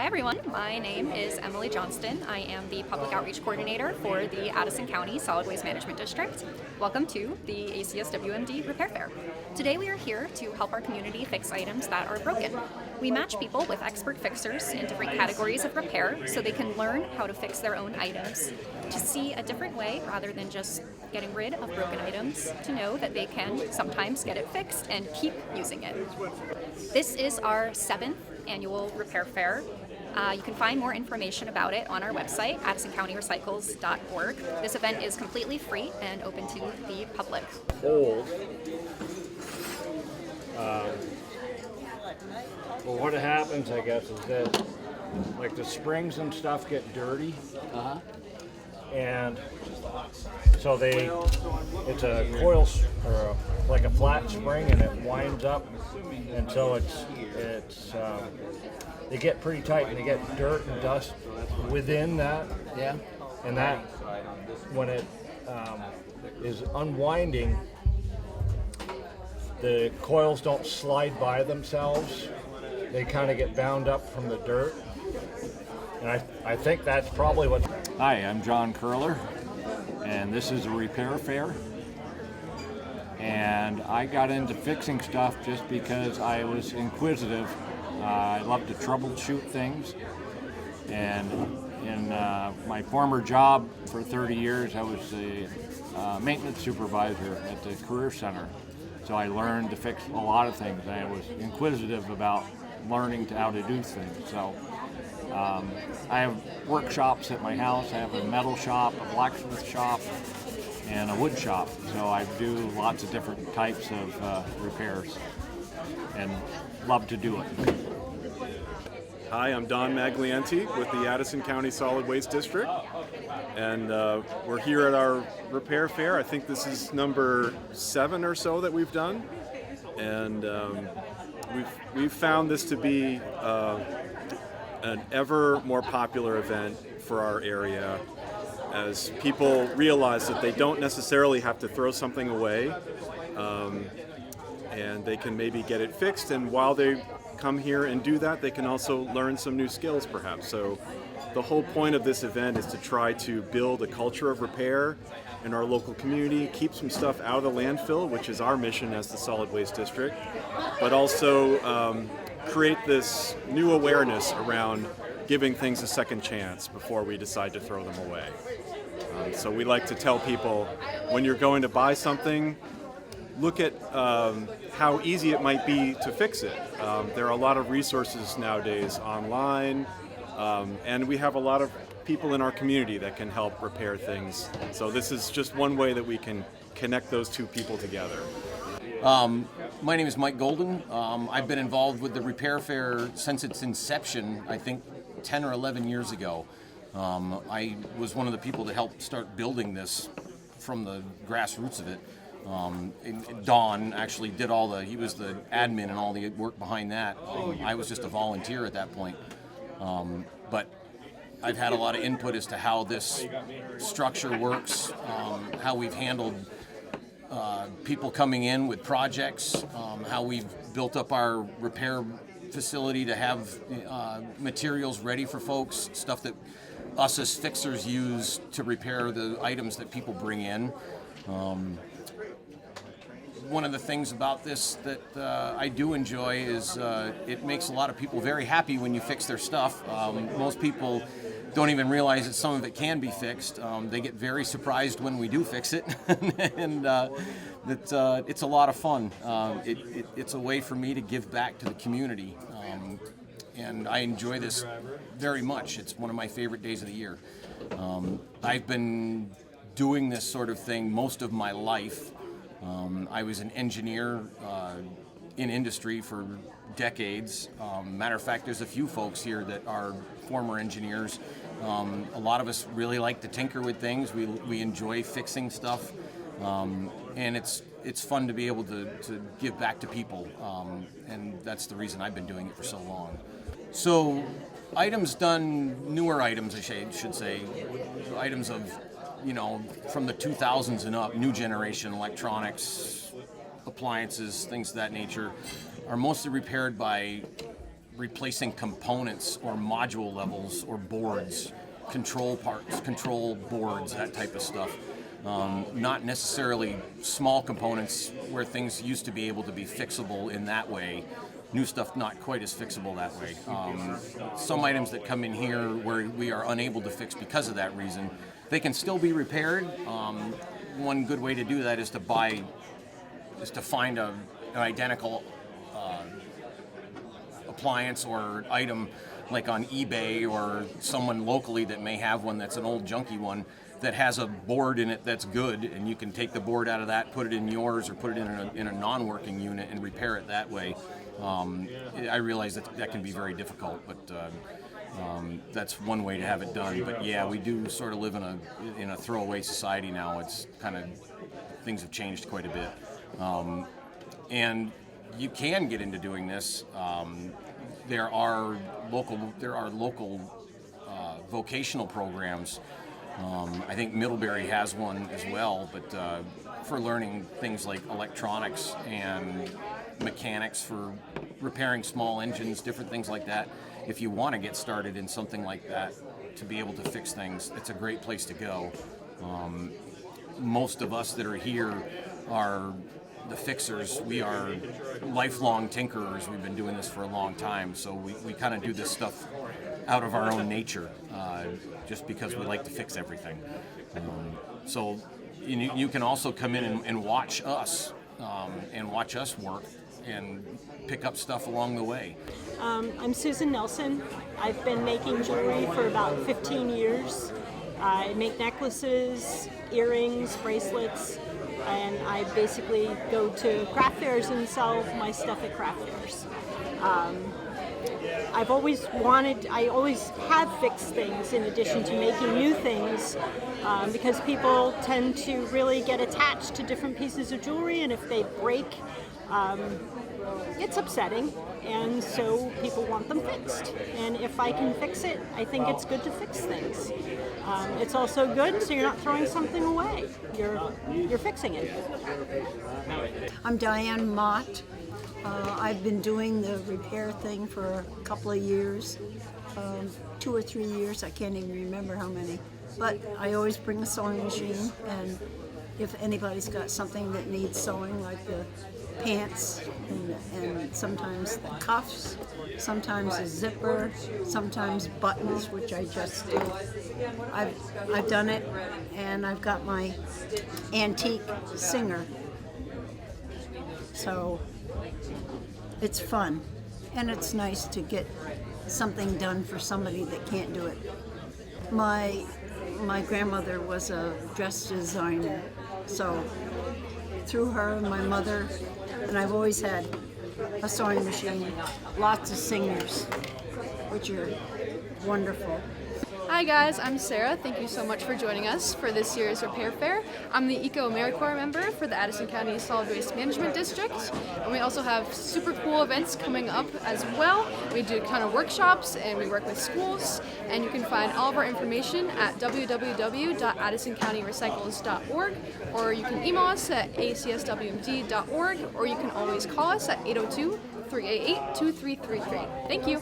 Hi everyone, my name is Emily Johnston. I am the Public Outreach Coordinator for the Addison County Solid Waste Management District. Welcome to the ACSWMD Repair Fair. Today we are here to help our community fix items that are broken. We match people with expert fixers in different categories of repair so they can learn how to fix their own items, to see a different way rather than just getting rid of broken items, to know that they can sometimes get it fixed and keep using it. This is our 7th annual Repair Fair. You can find more information about it on our website, addisoncountyrecycles.org. This event is completely free and open to the public. Old. Well, what happens, I guess, is that like the springs and stuff get dirty, and so it's a coil or like a flat spring, and it winds up until they get pretty tight, and they get dirt and dust within that. Yeah. And that, when it is unwinding, the coils don't slide by themselves. They kind of get bound up from the dirt. And I think that's probably what... Hi, I'm John Curler, and this is a repair fair. And I got into fixing stuff just because I was inquisitive. I love to troubleshoot things. And in my former job for 30 years, I was a maintenance supervisor at the Career Center. So I learned to fix a lot of things. I was inquisitive about learning how to do things. So I have workshops at my house. I have a metal shop, a blacksmith shop, and a wood shop. So I do lots of different types of repairs and love to do it. Hi, I'm Don Maglienti with the Addison County Solid Waste District, and we're here at our repair fair. I think this is number 7 or so that we've done, and we've found this to be an ever more popular event for our area as people realize that they don't necessarily have to throw something away, and they can maybe get it fixed, and while they come here and do that, they can also learn some new skills perhaps. So the whole point of this event is to try to build a culture of repair in our local community, keep some stuff out of the landfill, which is our mission as the Solid Waste District, but also create this new awareness around giving things a second chance before we decide to throw them away. So we like to tell people, when you're going to buy something, look at how easy it might be to fix it. There are a lot of resources nowadays online, and we have a lot of people in our community that can help repair things. So this is just one way that we can connect those two people together. My name is Mike Golden. I've been involved with the Repair Fair since its inception, I think 10 or 11 years ago. I was one of the people that helped start building this from the grassroots of it. Don actually did he was the admin and all the work behind that. I was just a volunteer at that point. But I've had a lot of input as to how this structure works, how we've handled people coming in with projects, how we've built up our repair facility to have materials ready for folks, stuff that us as fixers use to repair the items that people bring in. One of the things about this that I do enjoy is it makes a lot of people very happy when you fix their stuff. Most people don't even realize that some of it can be fixed. They get very surprised when we do fix it, and it's a lot of fun. It's a way for me to give back to the community, and I enjoy this very much. It's one of my favorite days of the year. I've been doing this sort of thing most of my life. I was an engineer in industry for decades. Matter of fact, there's a few folks here that are former engineers. A lot of us really like to tinker with things. We enjoy fixing stuff, and it's fun to be able to give back to people, and that's the reason I've been doing it for so long. So items done, newer items I should say, items of from the 2000s and up, new generation electronics, appliances, things of that nature, are mostly repaired by replacing components or module levels or boards, control parts, control boards, that type of stuff. Not necessarily small components where things used to be able to be fixable in that way. New stuff not quite as fixable that way. Some items that come in here where we are unable to fix because of that reason, they can still be repaired. One good way to do that is to find an identical appliance or item like on eBay or someone locally that may have one that's an old junky one that has a board in it that's good, and you can take the board out of that, put it in yours, or put it in a non-working unit and repair it that way. I realize that can be very difficult, but that's one way to have it done. But yeah, we do sort of live in a throwaway society now. It's kind of, things have changed quite a bit, and you can get into doing this. There are local vocational programs. I think Middlebury has one as well, but for learning things like electronics and mechanics, for repairing small engines, different things like that. If you want to get started in something like that, to be able to fix things, it's a great place to go. Most of us that are here are the fixers. We are lifelong tinkerers. We've been doing this for a long time, so we kind of do this stuff out of our own nature, just because we like to fix everything. So you can also come in and watch us work and pick up stuff along the way. I'm Susan Nelson. I've been making jewelry for about 15 years. I make necklaces, earrings, bracelets, and I basically go to craft fairs and sell my stuff at craft fairs. I always have fixed things in addition to making new things, because people tend to really get attached to different pieces of jewelry, and if they break, it's upsetting, and so people want them fixed. And if I can fix it, I think it's good to fix things. It's also good, so you're not throwing something away. You're fixing it. I'm Diane Mott. I've been doing the repair thing for a couple of years, 2 or 3 years, I can't even remember how many. But I always bring a sewing machine, and if anybody's got something that needs sewing, like the pants and sometimes the cuffs, sometimes a zipper, sometimes buttons, which I just do. I've done it, and I've got my antique Singer. So it's fun, and it's nice to get something done for somebody that can't do it. My grandmother was a dress designer, so through her and my mother, and I've always had a sewing machine, lots of Singers, which are wonderful. Hi guys, I'm Sarah. Thank you so much for joining us for this year's Repair Fair. I'm the Eco AmeriCorps member for the Addison County Solid Waste Management District, and we also have super cool events coming up as well. We do a ton of workshops and we work with schools, and you can find all of our information at www.addisoncountyrecycles.org, or you can email us at acswmd.org, or you can always call us at 802-388-2333. Thank you.